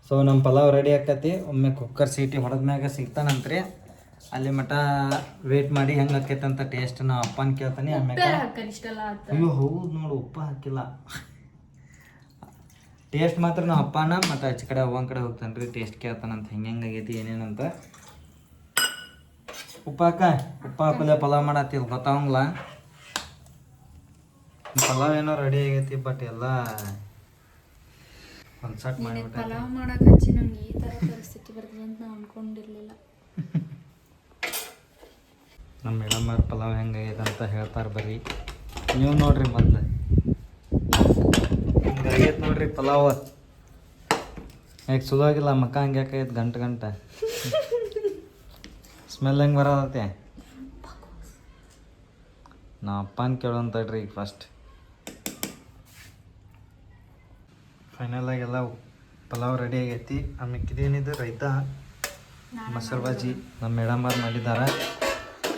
ಸೊ ನಮ್ಮ ಪಲಾವ್ ರೆಡಿ ಆಕತಿ. ಒಮ್ಮೆ ಕುಕ್ಕರ್ ಸೀಟಿ ಹೊಡೆದ್ಮ್ಯಾಗ ಸಿಗ್ತಾನಂತ್ರಿ. ಅಲ್ಲಿ ಮಟ ವೇಟ್ ಮಾಡಿ ಹೆಂಗೆ ಆಕೈತಂತ ಟೇಸ್ಟ್ ನಾವು ಅಪ್ಪನ ಕೇಳ್ತಾನೆ. ಆಮ್ಯಾಗ ಅಯ್ಯೋ ಹೌದು ನೋಡು, ಉಪ್ಪು ಹಾಕಿಲ್ಲ. ಟೇಸ್ಟ್ ಮಾತ್ರ ನಾವು ಅಪ್ಪನ ಮತ್ತು ಆಚೆ ಕಡೆ ಅವ್ವನ ಕಡೆ ಹೋಗ್ತಾನೆ ರೀ. ಟೇಸ್ಟ್ ಕೇಳ್ತಾನಂತ ಹೆಂಗೆ ಆಗೈತಿ ಏನೇನಂತ. ಉಪ್ಪು ಹಾಕಲೆ ಪಲಾವ್ ಮಾಡತ್ತೀವಿ ಗೊತ್ತಾಗಂಗಿಲ್ಲ. ಪಲಾವ್ ಏನೋ ರೆಡಿ ಆಗೈತಿ. ಬಟ್ ಎಲ್ಲ ಒಂದು ಸಟ್ ನಿನಗೆ ಮಾಡಿಬಿಟ್ಟೆ ಪಲಾವ್ ಮಾಡಕ್ಕೆ ಹಚ್ಚಿ ನಂಗೆ ಈ ಥರ ಪರಿಸ್ಥಿತಿ ಬರ್ತದೆ ಅಂತ ನಾವು ಅನ್ಕೊಂಡಿರ್ಲಿಲ್ಲ. ನಮ್ಮ ಮೇಡಮ್ಮವ್ರ ಪಲಾವ್ ಹೆಂಗಾಗೈತೆ ಅಂತ ಹೇಳ್ತಾರೆ ಬರ್ರಿ. ನೀವು ನೋಡ್ರಿ ಮೊದಲು ಹಿಂಗಾಗೈತೆ ನೋಡ್ರಿ ಪಲಾವ್. ಯಾಕೆ ಚಲೋ ಆಗಿಲ್ಲ ಮಕ್ಕ ಹಂಗೆ ಯಾಕೈತೆ ಗಂಟೆ ಸ್ಮೆಲ್ ಹೆಂಗೆ ಬರೋದತ್ತೆ. ನಾ ಅಪ್ಪನ ಕೇಳೋಂತಡ್ರಿ ಈಗ ಫಸ್ಟ್. ಫೈನಲಾಗಿ ಎಲ್ಲ ಪಲಾವ್ ರೆಡಿ ಆಗೈತಿ. ಆಮೇಲೆ ರೈತ ಮೊಸರು ಬಜ್ಜಿ ನಮ್ಮ ಮೇಡಮ್ಮವ್ರು ಮಾಡಿದ್ದಾರೆ.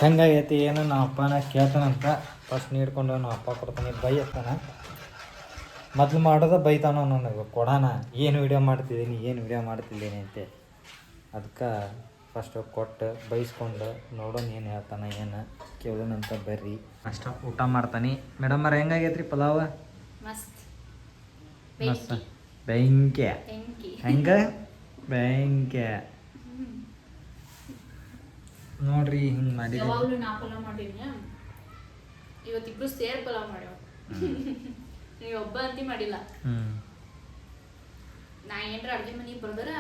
ಹೆಂಗಾಗೈತಿ ಏನು ನಮ್ಮ ಅಪ್ಪನ ಕೇಳ್ತಾನಂತ. ಫಸ್ಟ್ ನೀಡ್ಕೊಂಡು ನಮ್ಮ ಅಪ್ಪ ಕೊಡ್ತಾನೆ, ಬೈತಾನ. ಮೊದ್ಲು ಮಾಡೋದ ಬೈತಾನ ನನಗೆ ಕೊಡೋಣ, ಏನು ವಿಡಿಯೋ ಮಾಡ್ತಿದ್ದೀನಿ ಅಂತೆ. ಅದಕ್ಕೆ ಫಸ್ಟ್ ಕೊಟ್ಟು ಬೈಸ್ಕೊಂಡು ನೋಡೋಣ ಏನು ಹೇಳ್ತಾನೆ, ಏನು ಕೇಳೋಣಂತ ಬರ್ರಿ. ಅಷ್ಟ ಊಟ ಮಾಡ್ತಾನೆ. ಮೇಡಮ್ಮರ ಹೆಂಗಾಗೈತ್ರಿ ಪಲಾವ? ಮಸ್ತ್ ಮಸ್ತ್ ಬೆಂಕಿ ಹೆಂಗೆ ಬೆಂಕಿ ನೋಡ್ರಿ ಹಿಂಗೆ ಮಾಡಿದ್ರಿ. ಯಾವಾಗಲೂ ನಾ ಪಲಾವ್ ಮಾಡಿದ್ನ, ಇವತ್ತಿಬ್ರು ಸೇರ್ ಪಲಾವ್ ಮಾಡ್ಯಾವ. ನೀವು ಒಬ್ಬ ಅಂತಿ ಮಾಡಿಲ್ಲ. ನಾ ಏನ್ರ ಅಡ್ಗೆ ಮನೆಗೆ ಬರ್ದರ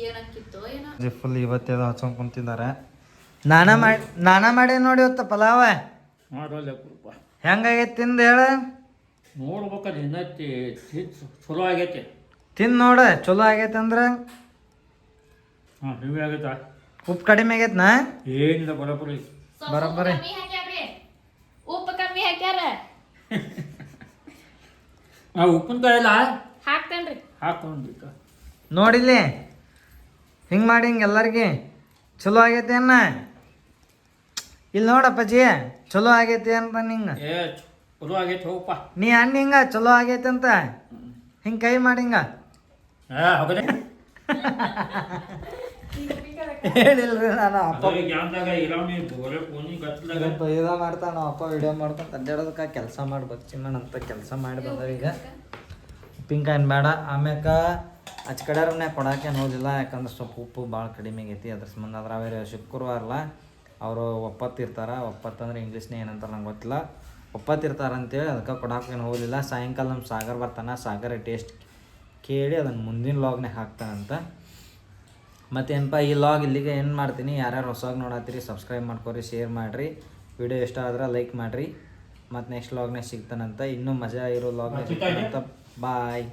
ಏನಕ್ಕಿತ್ತೋ ಏನೋ ಫುಲ್ ಇವತ್ತೇದ ಹಚ್ಕೊಂಡ್ ಕುಂತಿದ್ದಾರೆ. ನಾನ ಮಾಡಿ ನೋಡಿ ಇವತ್ತು ಪಲಾವ ಹೆಂಗಾಗೈತಿ ತಿಂದು ಹೇಳ. ನೋಡ್ಬೇಕಲ್ಲ ಇನ್ನತಿ ಚಲೋ ಆಗೈತಿ. ತಿಂದು ನೋಡ ಚಲೋ ಆಗೈತೆ ಅಂದ್ರೆ. ಹಾಂ ನೀವೇ ಆಗೈತಾ? ಉಪ್ಪು ಕಡಿಮೆ ಆಗೈತ್ನಾ? ಏನಿಲ್ಲ ಬರೋಬ್ಬರಿ. ಬರೋಬ್ಬರಿ. ಉಪ್ಪು ಕಮ್ಮಿ ಹಾಕ್ಯಾರ. ಉಪ್ಪಿನಕಾಯಿ ಎಲ್ಲ ಹಾಕ್ತೇನ್ರಿ. ಹಾಕೊಂಡ್ಬಿಟ್ಟ ನೋಡಿಲ್ಲಿ ಹಿಂಗೆ ಮಾಡಿ ಹಿಂಗೆ ಎಲ್ಲರಿಗೆ ಚಲೋ ಆಗೈತಿ ಅನ್ನ. ಇಲ್ಲಿ ನೋಡಪ್ಪಾಜಿ ಚಲೋ ಆಗೈತಿ ಅಂತ ನಿಂಗೆ. ಏ ಚಲೋ ಆಗೈತಿ ಹೋಗಪ್ಪ. ನೀ ಅಣ್ಣ ಹಿಂಗ ಚಲೋ ಆಗೈತಿ ಅಂತ ಹಿಂಗೆ ಕೈ ಮಾಡಿ ಹಿಂಗ ಹೋಗದೆ ಹೇಳಿಲ್ರಿ. ನಾನು ಅಪ್ಪ ಗ್ಯಾನ್ದಾಗ ಇರಾಮಿ ಬೋರೆ ಫೋನಿ ಗತ್ತಲಾಗ ಇದ ಮಾಡ್ತಾನ ಅಪ್ಪ ವಿಡಿಯೋ ಮಾಡ್ತಾನೆ ಅಡ್ಡಾಡೋದಕ್ಕೆ ಕೆಲಸ ಮಾಡಿ ಬಚ್ಚಿಮಣ ಅಂತ ಕೆಲಸ ಮಾಡಿ ಬಂದವ. ಈಗ ಉಪ್ಪಿನಕಾಯಿನ ಬೇಡ. ಆಮ್ಯಾಕ ಆಚ ಕಡೆಯವ್ರನ್ನೇ ಕೊಡಾಕೇನು ಹೋಗಿಲ್ಲ, ಯಾಕಂದ್ರೆ ಸ್ವಲ್ಪ ಉಪ್ಪು ಭಾಳ ಕಡಿಮೆ ಆಗೈತಿ. ಅದ್ರ ಸಂಬಂಧ ಅದ್ರ ಅವರೇ ಶುಕ್ರವಾರಲ್ಲ ಅವರು ಒಪ್ಪತ್ತಿರ್ತಾರೆ. ಒಪ್ಪತ್ತಂದ್ರೆ ಇಂಗ್ಲೀಷ್ನೇ ಏನಂತಾರೆ ನಂಗೆ ಗೊತ್ತಿಲ್ಲ. ಒಪ್ಪತ್ತಿರ್ತಾರೆ ಅಂತೇಳಿ ಅದಕ್ಕೆ ಕೊಡಾಕೇನು ಹೋಗಲಿಲ್ಲ. ಸಾಯಂಕಾಲ ನಮ್ಮ ಸಾಗರ್ ಬರ್ತಾನೆ. ಸಾಗರ ಟೇಸ್ಟ್ ಕೇಳಿ ಅದನ್ನು ಮುಂದಿನ ಲಾಗ್ನಾಗ ಹಾಕ್ತಾನಂತ. ಮತ್ತೇನಪ್ಪ ಈ ಲಾಗ್ ಇಲ್ಲಿಗೆ ಏನು ಮಾಡ್ತೀನಿ. ಯಾರ್ಯಾರು ಹೊಸವಾಗಿ ನೋಡತ್ತೀರಿ ಸಬ್ಸ್ಕ್ರೈಬ್ ಮಾಡ್ಕೊರಿ, ಶೇರ್ ಮಾಡಿರಿ. ವಿಡಿಯೋ ಇಷ್ಟ ಆದ್ರೆ ಲೈಕ್ ಮಾಡಿರಿ. ಮತ್ತು ನೆಕ್ಸ್ಟ್ ಲಾಗ್ನಾಗ ಸಿಗ್ತಾನಂತ. ಇನ್ನೂ ಮಜಾ ಇರೋ ಲಾಗ್ನಾಗ ಸಿಗ್ತಾನಂತ. ಬಾಯ್.